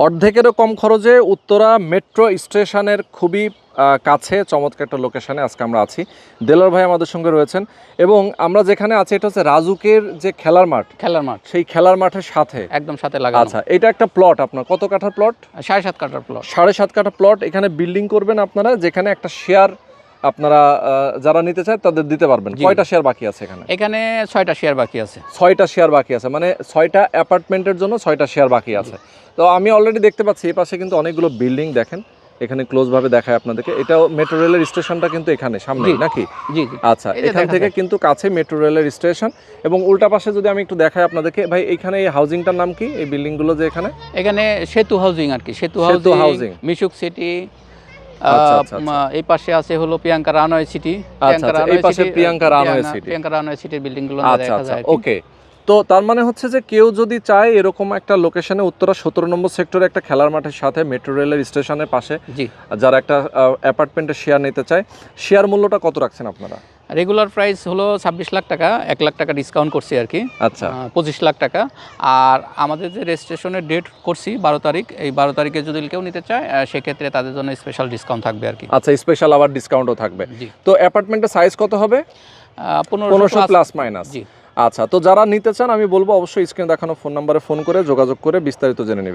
অর্ধেকেরও কম খরচে উত্তরা মেট্রো স্টেশনের খুবই কাছে চমৎকার একটা লোকেশনে আজকে আমরা আছি। দেলোয়ার ভাই আমাদের সঙ্গে রয়েছেন এবং আমরা যেখানে আছি এটা হচ্ছে রাজুকের যে খেলার মাঠ, সেই খেলার মাঠের সাথে একদম সাথে লাগানো। আচ্ছা, এটা একটা প্লট আপনার কত কাঠার প্লট? 7.5 কাঠার প্লট। 7.5 কাঠা প্লট। এখানে বিল্ডিং করবেন আপনারা, যেখানে একটা শেয়ার আপনারা যারা নিতে চায় তাদের দিতে পারবেন। কয়টা শেয়ার বাকি আছে এখানে? এখানে 6টা শেয়ার বাকি আছে। 6টা শেয়ার বাকি আছে, মানে 6টা অ্যাপার্টমেন্টের জন্য 6টা শেয়ার বাকি আছে। তো আমি অলরেডি দেখতে পাচ্ছি এই পাশে কিন্তু অনেকগুলো বিল্ডিং, দেখেন এখানে ক্লোজ ভাবে দেখায় আপনাদেরকে। এটাও মেট্রো রেলের স্টেশনটা কিন্তু এখানে সামনে নাকি? জি। আচ্ছা, এখান থেকে কিন্তু কাছে মেট্রো রেলের স্টেশন। এবং উল্টা পাশে যদি আমি একটু দেখাই আপনাদেরকে, ভাই এখানে এই হাউজিংটার নাম কি, এই বিল্ডিংগুলো যে এখানে সেতু হাউজিং আর কি। সেতু হাউজিং, মিশুক সিটি। এই পাশে আছে হলো প্রিয়াঙ্কা রানওয়ে সিটি। এই পাশে প্রিয়াঙ্কা রানওয়ে সিটির বিল্ডিংগুলো দেখা যায়। ওকে, তো তার মানে হচ্ছে যে কেউ যদি চায় এরকম একটা লোকেশনে উত্তরা 17 নম্বর সেক্টরে একটা খেলার মাঠের সাথে মেট্রো রেলের স্টেশনের পাশে যারা একটা অ্যাপার্টমেন্টের শেয়ার নিতে চায়, শেয়ার মূল্যটা কত রাখছেন আপনারা? রেগুলার প্রাইস হলো 26 লাখ টাকা, 1 লাখ টাকা ডিসকাউন্ট করছি আর কি। আচ্ছা, 25 লাখ টাকা। আর আমাদের যে রেজিস্ট্রেশনের ডেট করছি 12 তারিখ, এই 12 তারিখে যদি কেউ নিতে চায় সেক্ষেত্রে তাদের জন্য স্পেশাল ডিসকাউন্ট থাকবে আর কি। আচ্ছা, স্পেশাল আবার ডিসকাউন্টও থাকবে। তো অ্যাপার্টমেন্টের সাইজ কত হবে? 1500 প্লাস মাইনাস। আচ্ছা, তো যারা নিতে চান আমি বলবো অবশ্যই স্ক্রিনে দেখানো ফোন নাম্বারে ফোন করে যোগাযোগ করে বিস্তারিত জেনে নেবেন।